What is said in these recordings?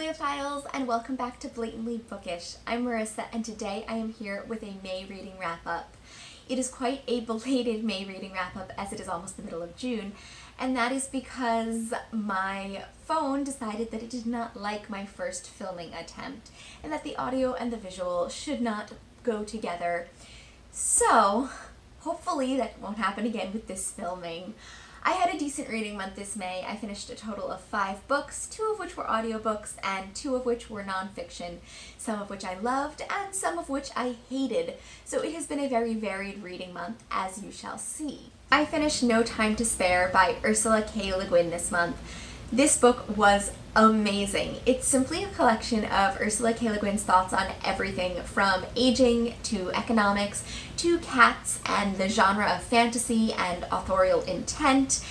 Bibliophiles, and welcome back to Blatantly Bookish. I'm Marissa, and today I am here with a May reading wrap-up. It is quite a belated May reading wrap-up, as it is almost the middle of June, and that is because my phone decided that it did not like my first filming attempt, and that the audio and the visual should not go together. So, hopefully that won't happen again with this filming. I had a decent reading month this May. I finished a total of 5 books, 2 of which were audiobooks and 2 of which were nonfiction, some of which I loved and some of which I hated. So it has been a very varied reading month, as you shall see. I finished No Time to Spare by Ursula K. Le Guin this month. This book was amazing. It's simply a collection of Ursula K. Le Guin's thoughts on everything from aging to economics to cats and the genre of fantasy and authorial intent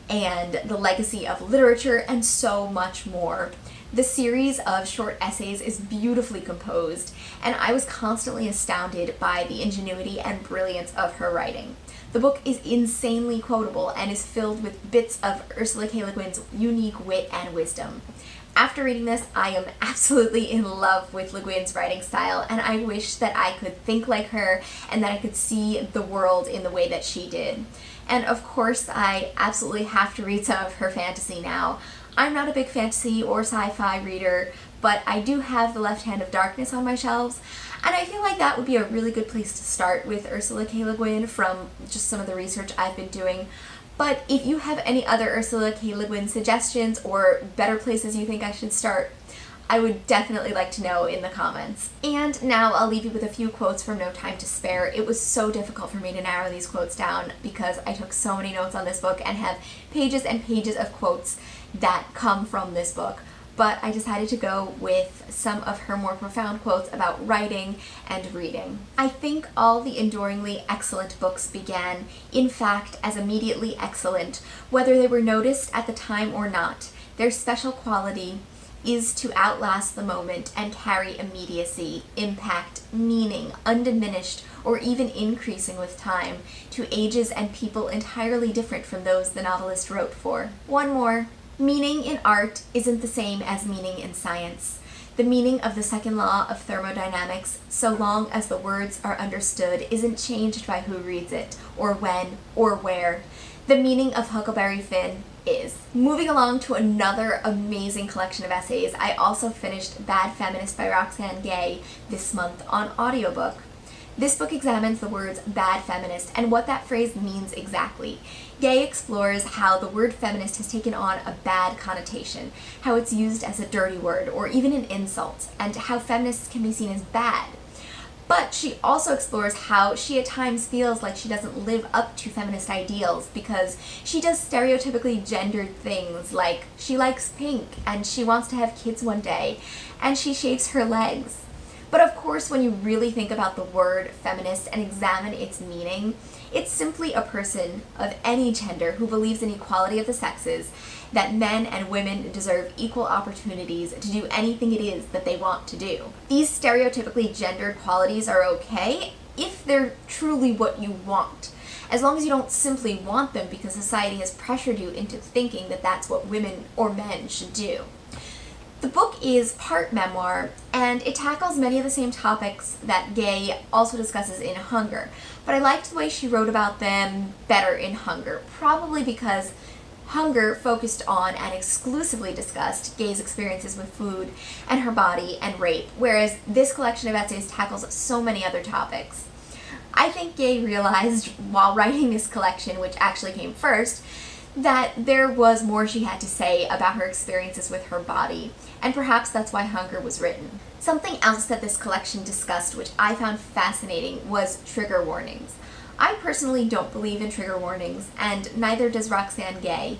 and the legacy of literature and so much more. The series of short essays is beautifully composed, and I was constantly astounded by the ingenuity and brilliance of her writing. The book is insanely quotable and is filled with bits of Ursula K. Le Guin's unique wit and wisdom. After reading this, I am absolutely in love with Le Guin's writing style, and I wish that I could think like her and that I could see the world in the way that she did. And of course, I absolutely have to read some of her fantasy now. I'm not a big fantasy or sci-fi reader, but I do have The Left Hand of Darkness on my shelves, and I feel like that would be a really good place to start with Ursula K. Le Guin from just some of the research I've been doing. But if you have any other Ursula K. Le Guin suggestions or better places you think I should start, I would definitely like to know in the comments. And now I'll leave you with a few quotes from No Time to Spare. It was so difficult for me to narrow these quotes down because I took so many notes on this book and have pages and pages of quotes that come from this book. But I decided to go with some of her more profound quotes about writing and reading. I think all the enduringly excellent books began, in fact, as immediately excellent, whether they were noticed at the time or not. Their special quality is to outlast the moment and carry immediacy, impact, meaning, undiminished, or even increasing with time, to ages and people entirely different from those the novelist wrote for. One more. Meaning in art isn't the same as meaning in science. The meaning of the second law of thermodynamics, so long as the words are understood, isn't changed by who reads it, or when, or where. The meaning of Huckleberry Finn is. Moving along to another amazing collection of essays, I also finished Bad Feminist by Roxane Gay this month on audiobook. This book examines the words bad feminist and what that phrase means exactly. Gay explores how the word feminist has taken on a bad connotation, how it's used as a dirty word or even an insult, and how feminists can be seen as bad. But she also explores how she at times feels like she doesn't live up to feminist ideals because she does stereotypically gendered things like she likes pink and she wants to have kids one day and she shaves her legs. But of course, when you really think about the word feminist and examine its meaning, it's simply a person of any gender who believes in equality of the sexes, that men and women deserve equal opportunities to do anything it is that they want to do. These stereotypically gendered qualities are okay if they're truly what you want, as long as you don't simply want them because society has pressured you into thinking that that's what women or men should do. The book is part memoir, and it tackles many of the same topics that Gay also discusses in Hunger, but I liked the way she wrote about them better in Hunger, probably because Hunger focused on and exclusively discussed Gay's experiences with food and her body and rape, whereas this collection of essays tackles so many other topics. I think Gay realized while writing this collection, which actually came first, that there was more she had to say about her experiences with her body, and perhaps that's why Hunger was written. Something else that this collection discussed, which I found fascinating, was trigger warnings. I personally don't believe in trigger warnings, and neither does Roxane Gay.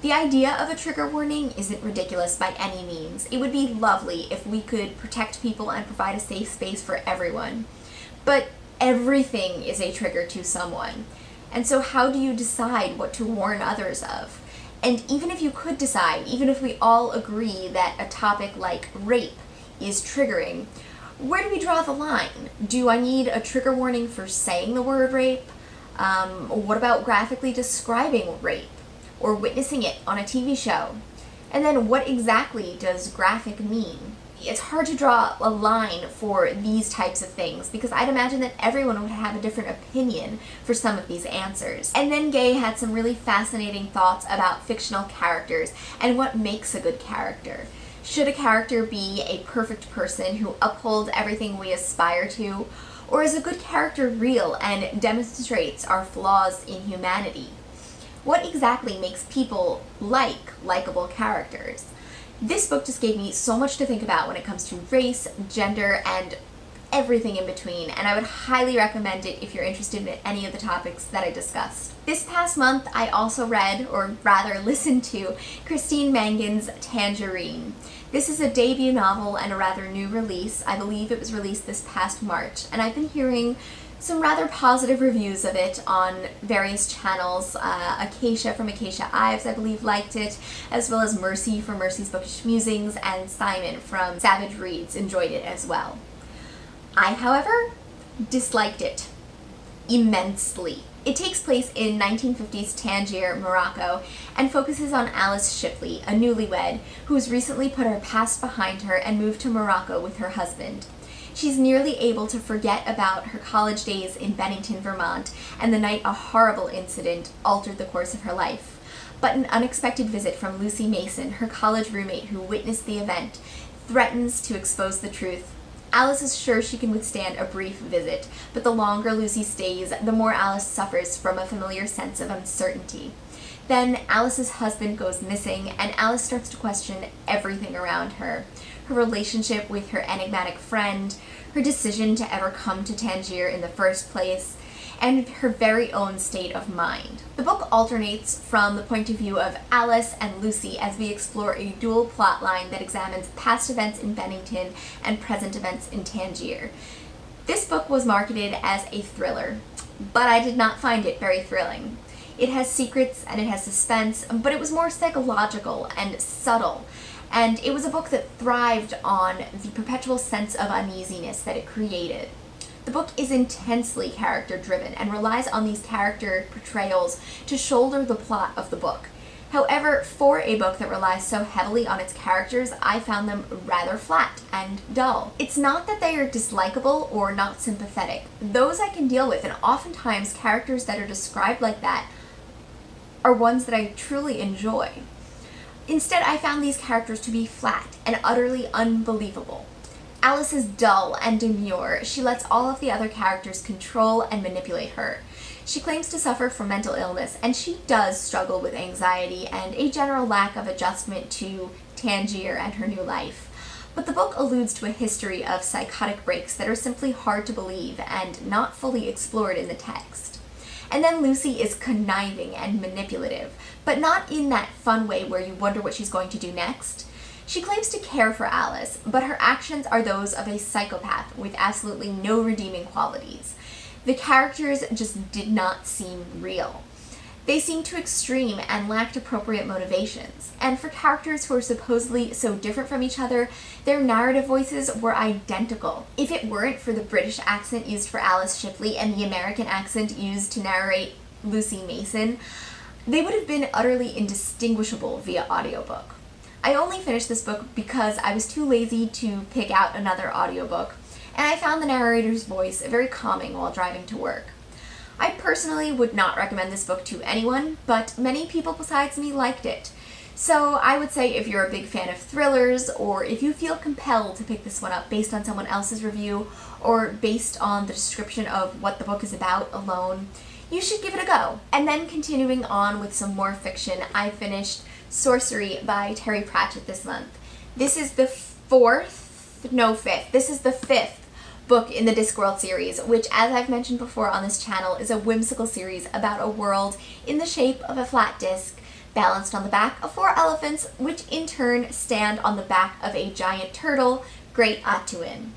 The idea of a trigger warning isn't ridiculous by any means. It would be lovely if we could protect people and provide a safe space for everyone. But everything is a trigger to someone. And so how do you decide what to warn others of? And even if you could decide, even if we all agree that a topic like rape is triggering, where do we draw the line? Do I need a trigger warning for saying the word rape? What about graphically describing rape or witnessing it on a TV show? And then what exactly does graphic mean? It's hard to draw a line for these types of things because I'd imagine that everyone would have a different opinion for some of these answers. And then Gay had some really fascinating thoughts about fictional characters and what makes a good character. Should a character be a perfect person who upholds everything we aspire to, or is a good character real and demonstrates our flaws in humanity? What exactly makes people likable characters? This book just gave me so much to think about when it comes to race, gender, and everything in between, and I would highly recommend it if you're interested in any of the topics that I discussed. This past month, I also read, or rather listened to, Christine Mangan's Tangerine. This is a debut novel and a rather new release. I believe it was released this past March, and I've been hearing some rather positive reviews of it on various channels. Acacia from Acacia Ives, I believe, liked it, as well as Mercy from Mercy's Bookish Musings, and Simon from Savage Reads enjoyed it as well. I, however, disliked it immensely. It takes place in 1950s Tangier, Morocco, and focuses on Alice Shipley, a newlywed who has recently put her past behind her and moved to Morocco with her husband. She's nearly able to forget about her college days in Bennington, Vermont, and the night a horrible incident altered the course of her life. But an unexpected visit from Lucy Mason, her college roommate who witnessed the event, threatens to expose the truth. Alice is sure she can withstand a brief visit, but the longer Lucy stays, the more Alice suffers from a familiar sense of uncertainty. Then Alice's husband goes missing, and Alice starts to question everything around her. Her relationship with her enigmatic friend, her decision to ever come to Tangier in the first place, and her very own state of mind. The book alternates from the point of view of Alice and Lucy as we explore a dual plot line that examines past events in Bennington and present events in Tangier. This book was marketed as a thriller, but I did not find it very thrilling. It has secrets and it has suspense, but it was more psychological and subtle. And it was a book that thrived on the perpetual sense of uneasiness that it created. The book is intensely character-driven and relies on these character portrayals to shoulder the plot of the book. However, for a book that relies so heavily on its characters, I found them rather flat and dull. It's not that they are dislikable or not sympathetic. Those I can deal with, and oftentimes characters that are described like that are ones that I truly enjoy. Instead, I found these characters to be flat and utterly unbelievable. Alice is dull and demure. She lets all of the other characters control and manipulate her. She claims to suffer from mental illness, and she does struggle with anxiety and a general lack of adjustment to Tangier and her new life. But the book alludes to a history of psychotic breaks that are simply hard to believe and not fully explored in the text. And then Lucy is conniving and manipulative, but not in that fun way where you wonder what she's going to do next. She claims to care for Alice, but her actions are those of a psychopath with absolutely no redeeming qualities. The characters just did not seem real. They seemed too extreme and lacked appropriate motivations. And for characters who are supposedly so different from each other, their narrative voices were identical. If it weren't for the British accent used for Alice Shipley and the American accent used to narrate Lucy Mason, they would have been utterly indistinguishable via audiobook. I only finished this book because I was too lazy to pick out another audiobook, and I found the narrator's voice very calming while driving to work. I personally would not recommend this book to anyone, but many people besides me liked it. So I would say if you're a big fan of thrillers, or if you feel compelled to pick this one up based on someone else's review, or based on the description of what the book is about alone, you should give it a go. And then continuing on with some more fiction, I finished Sorcery by Terry Pratchett this month. This is the fifth book in the Discworld series, which, as I've mentioned before on this channel, is a whimsical series about a world in the shape of a flat disc balanced on the back of 4 elephants, which in turn stand on the back of a giant turtle, Great Atuin.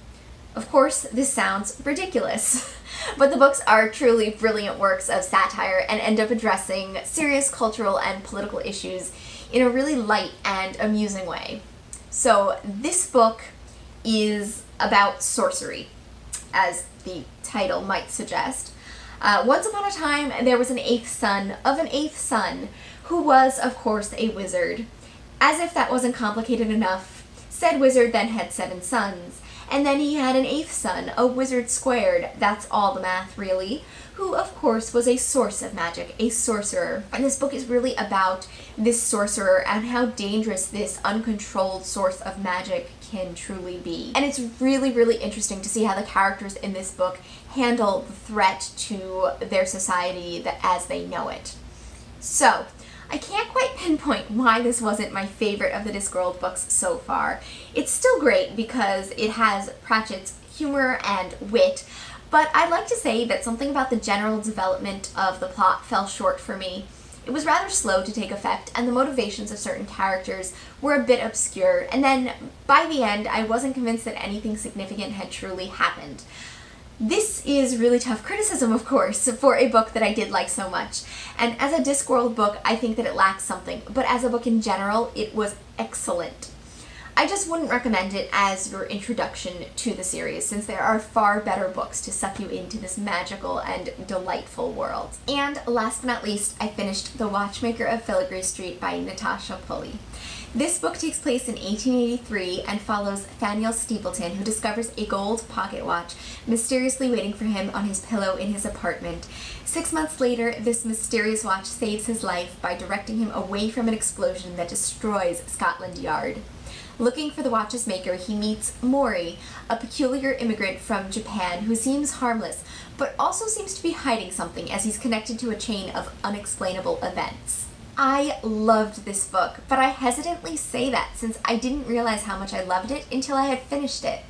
Of course, this sounds ridiculous, but the books are truly brilliant works of satire and end up addressing serious cultural and political issues in a really light and amusing way. So this book is about sorcery, as the title might suggest. Once upon a time, there was an 8th son of an 8th son who was, of course, a wizard. As if that wasn't complicated enough, said wizard then had 7 sons, and then he had an 8th son, a wizard squared, that's all the math really, who of course was a source of magic, a sorcerer. And this book is really about this sorcerer and how dangerous this uncontrolled source of magic can truly be. And it's really, really interesting to see how the characters in this book handle the threat to their society as they know it. So, I can't quite pinpoint why this wasn't my favorite of the Discworld books so far. It's still great because it has Pratchett's humor and wit, but I'd like to say that something about the general development of the plot fell short for me. It was rather slow to take effect, and the motivations of certain characters were a bit obscure, and then by the end I wasn't convinced that anything significant had truly happened. This is really tough criticism, of course, for a book that I did like so much. And as a Discworld book, I think that it lacks something, but as a book in general, it was excellent. I just wouldn't recommend it as your introduction to the series, since there are far better books to suck you into this magical and delightful world. And last but not least, I finished The Watchmaker of Filigree Street by Natasha Pulley. This book takes place in 1883 and follows Thaniel Stapleton, who discovers a gold pocket watch mysteriously waiting for him on his pillow in his apartment. 6 months later, this mysterious watch saves his life by directing him away from an explosion that destroys Scotland Yard. Looking for the watch's maker, he meets Mori, a peculiar immigrant from Japan who seems harmless, but also seems to be hiding something as he's connected to a chain of unexplainable events. I loved this book, but I hesitantly say that since I didn't realize how much I loved it until I had finished it.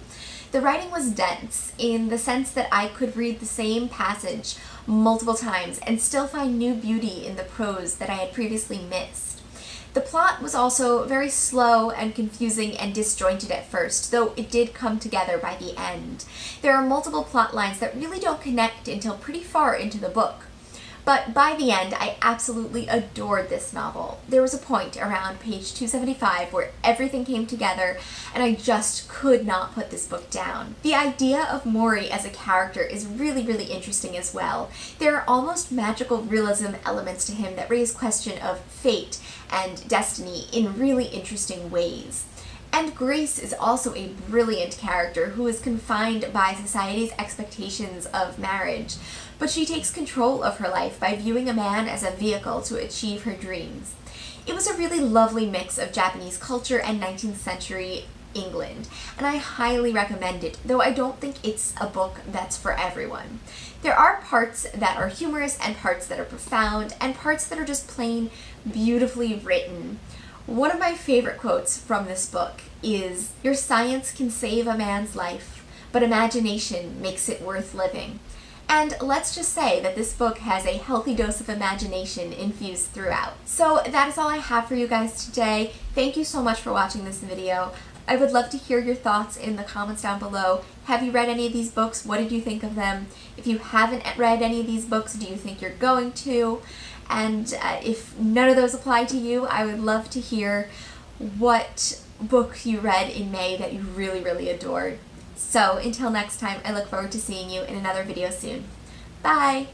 The writing was dense in the sense that I could read the same passage multiple times and still find new beauty in the prose that I had previously missed. The plot was also very slow and confusing and disjointed at first, though it did come together by the end. There are multiple plot lines that really don't connect until pretty far into the book. But by the end, I absolutely adored this novel. There was a point around page 275 where everything came together and I just could not put this book down. The idea of Mori as a character is really, really interesting as well. There are almost magical realism elements to him that raise question of fate and destiny in really interesting ways. And Grace is also a brilliant character who is confined by society's expectations of marriage, but she takes control of her life by viewing a man as a vehicle to achieve her dreams. It was a really lovely mix of Japanese culture and 19th century England, and I highly recommend it, though I don't think it's a book that's for everyone. There are parts that are humorous and parts that are profound and parts that are just plain beautifully written. One of my favorite quotes from this book is, "Your science can save a man's life, but imagination makes it worth living." And let's just say that this book has a healthy dose of imagination infused throughout. So that is all I have for you guys today. Thank you so much for watching this video. I would love to hear your thoughts in the comments down below. Have you read any of these books? What did you think of them? If you haven't read any of these books, do you think you're going to? And if none of those apply to you, I would love to hear what book you read in May that you really, really adored. So until next time, I look forward to seeing you in another video soon. Bye!